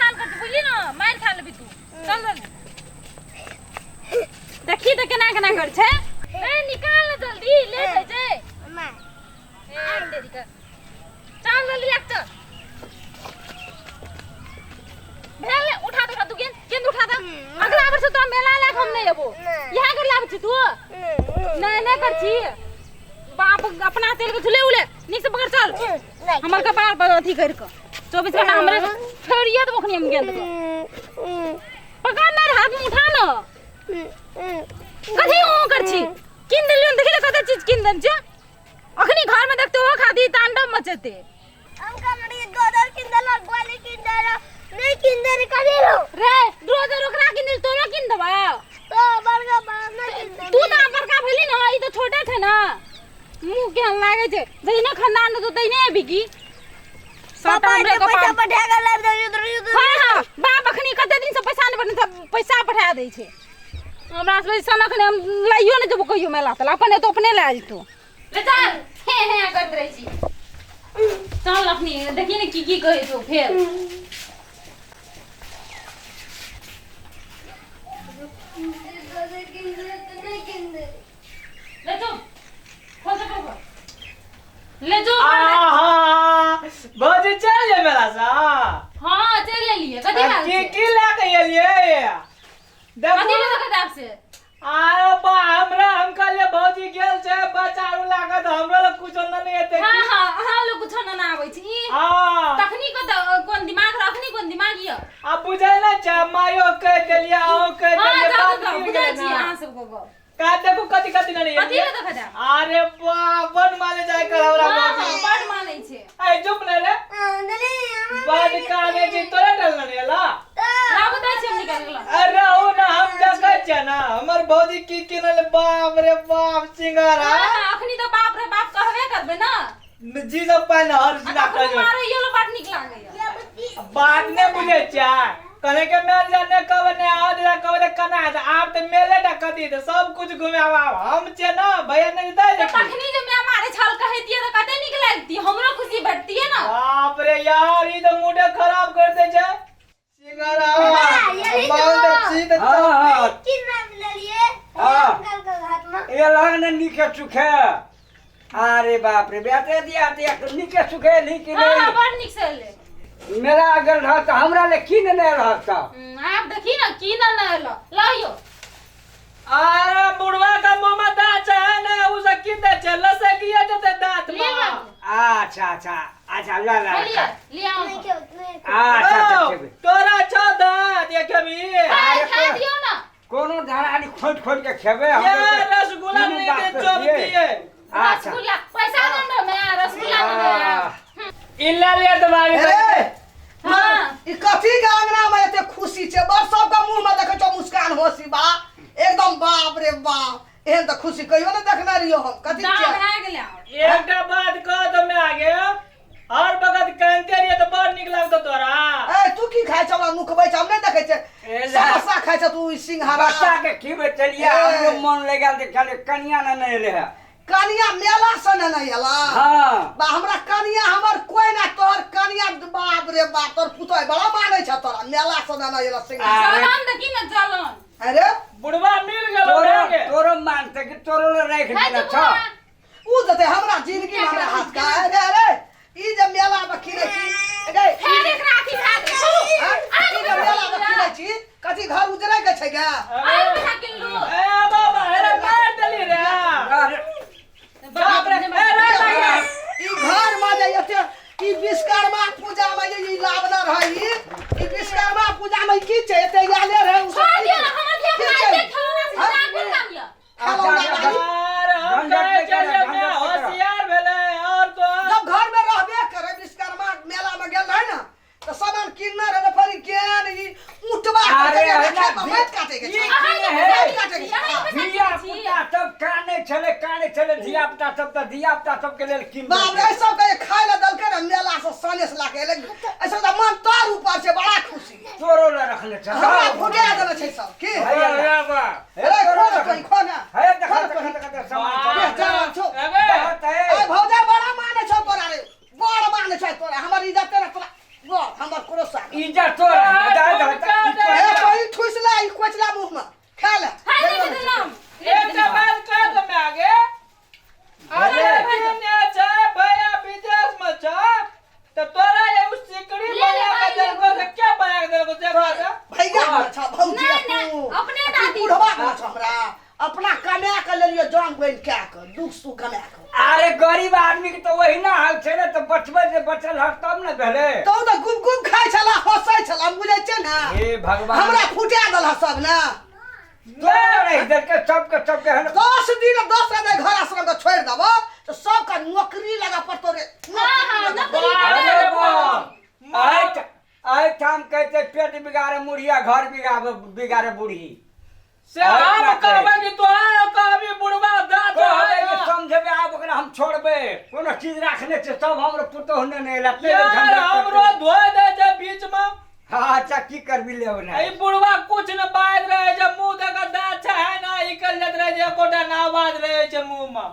परेशान करती बुझली ना मार खा लेबी तू चल जल्दी देखी तो केना केना कर छे ए निकाल ना जल्दी ले ले जे अम्मा ए तेरी का चल जल्दी एक चल भेले उठा दो तू केन उठा दे अगला वर्ष तो मेला ले हम नहीं लेबो यहां कर लाब छी तू नहीं नहीं कर छी बाप अपना तेल के झूले उले नीक से पकड़ चल हमर का बार पर अथी कर के 24 घंटा हमरे फेरिया तो बखनी हम गेंद को पकड़ ना हाथ में उठा ना कथी ओ कर छी किन दिलियन देखि कते चीज किन दन छ अखनी घर में देखते हो खादी तांडव मचते हम का मड़ी गोदर किन दल गोली किन दल नहीं किन दे कदी रो रे रोज रोकरा किन दिल तोरा किन दबा तो बड़का नहीं किन दे तू तो बड़का भेली ना ई तो छोटे थे ना मुंह के लागे छे जइने खानदान तो तइने बिकी सब हमरे को पैसा पठा के लाइव दे हां हां बाप अखनी कते दिन से पैसा नहीं बने पैसा पठा दे छे हमरा से पैसा नखने हम लाइयो ने जब कहियो मेला तला अपने तो अपने ले आ जतो ले चल हे करत रही छी चल अपनी देखी ने की कहे तो फिर ले जो खोल दे ले जो भौजी चल जे मेला सा हां चल ले लिए कथि बात की लेके एलिए देखो कथि ले किताब से आए बा हमरा हम कहले भौजी गेल छै बचारू लागत हमरा ल कुछ नहीं हेते हां हां हां लोग कुछ ना आबै छी हां तखनी को कोन दिमाग रखनी कोन दिमाग ये अब बुझै ना छ मायो कह देलिया ओ कह देलिया हां बुझै छी अहाँ सब को का देखो कथि कथि नहीं कथि ले देखा जा अरे बा बन माने जाय कर हमरा हां बड़ मानै छै ए चुप ले रे बड काने जी तोरा डल नहीं ला ना बता छी हम निकाल ला अरे ओ ना हम देखै छ ना हमर भौजी की किनले बाप रे बाप सिंगारा हां अखनी तो बाप रे बाप कहबे करबे ना जी सब पान हर जिला कर मारे ये लो बात निकला गया बात ने बुझे छ कने के मेल जाने कब ने आदरा कब ने कना है आप तो मेले ड कदी तो सब कुछ घुमे आवा हम छ ना भैया नहीं दे तो तखनी जो मैं हमारे छल कहे दिए तो कते निक लगती हमरो खुशी बढ़ती है ना बाप रे यार ये तो मूड खराब कर दे छ सिंगारा माल दे सीधे किन नाम ले लिए अंकल का हाथ में ये लगने निके सुखे अरे बाप रे बेटे दिया दिया निके सुखे निके हां नहीं बड़ निक से ले मेरा अगर रहता हमरा ले की नहीं रहता आप देखी ना की ना लो लाइयो अरे बुढ़वा का मामा दांत है ना उसे किते चल से किया जते दांत ले में अच्छा अच्छा अच्छा ला ला लिया नहीं क्यों नहीं अच्छा अच्छा तोरा छ दांत ये कभी खा दियो ना कोनो धारानी खोट खोट के खेबे ये रसगुल्ला नहीं दे चोप दिए अच्छा रसगुल्ला पैसा दे मैं रसगुल्ला दे इल्ला ले दबाई हां ई कथी के अंगना में एते खुशी छे बड़ सब के मुंह में देखे छो मुस्कान होसी बा एकदम बाप रे बाप एहन त खुशी कहियो न देखना रियो हम कथी दाम छे आ गेले एकटा बात कह तो मैं आगे हर वक्त कहते रहिए तो बड़ निक लगतो तोरा ए तू की खाय छ हमरा मुख बैठ हम नहीं देखे छे समोसा खाय छ तू ई सिंघारा बच्चा के खिबे चलिया हमरो मन लगल जे खाली कनिया न नहीं रहे कनिया मेला से न नहीं आला हां बा हमरा कनिया हमर कोई ना तोर कनिया बाप रे बाप तोर पुतोय बड़ा माने छ तोरा मेला से न नहीं आला सिंघारा चलन देखी ना चलन अरे बुढ़वा मिल गेलो तोरो मानते कि तोरो रख दिला छ ऊ जते हमरा जिंदगी में हमरा हाथ का अरे अरे ई जे मेला में खिले छी गे हे देख राखी भाग ई जे मेला में खिले छी कथी घर उजरे के छै गे आय उठा के लो ए बाबा अरे मार देली रे बाप रे ई घर में जे एते ई विश्वकर्मा पूजा में जे ई लावना रही ई विश्वकर्मा पूजा में की छै एते याले रहे उ छोड़ दियो ना हम दिया अपना देख खलौना से जाके कर लिया यार हम कहे चलिए मैं होशियार भेले और तो जब घर में रहबे करे विश्वकर्मा मेला में गेल रहे ना तो सामान किनना रहे फरी केन ई उठवा अरे मत काटे के धिया पुता सब काने छले धिया पुता सब त धिया पुता सब के लेल किन बाप रे सब के खाय ले दल के मेला से सनेस लाके ऐसा त मन तार ऊपर से बड़ा खुशी तोरो ले रखले छ हमरा फुटे देले छै सब की अरे बा अरे खोना कोई खोना हे देख सामान चल छो ए भौजा बड़ा माने छ तोरा रे बड़ माने छ तोरा हमर इज्जत रे तोरा गो हमर क्रोसा इज्जत तोरा बन क्या कर दुख सुख गमा कर अरे गरीब आदमी के तो वही ना हाल छै ना, तो बचबे से बचल हक तब ना भेले। तो गुप गुप खाइ छला हंसै छला बुझै छै ना। हे भगवान हमरा फुटा देला सब ना। इधर के सबके है ना 10 दिन 10 दिन घर आश्रम के छोड़ देबो तो सबका नौकरी लगा पड़तो रे। अरे बाप आइ ठाम कहते पेट बिगाड़े मुढ़िया घर बिगाड़े बूढ़ी। से हम कहबे कि तोहार कहबी बुढ़वा दांत है ना। समझबे आब ओकरा हम छोड़बे कोनो चीज राखने छै सब हमरो पुतोह ने लते यार हमरो धोए दे जे बीच में। हां अच्छा की करबी लेब ना। ई बुढ़वा कुछ न बाज रहे जे मुंह देख दांत है ना, ई कर लेत रहे जे कोटा ना आवाज रहे छै मुंह में।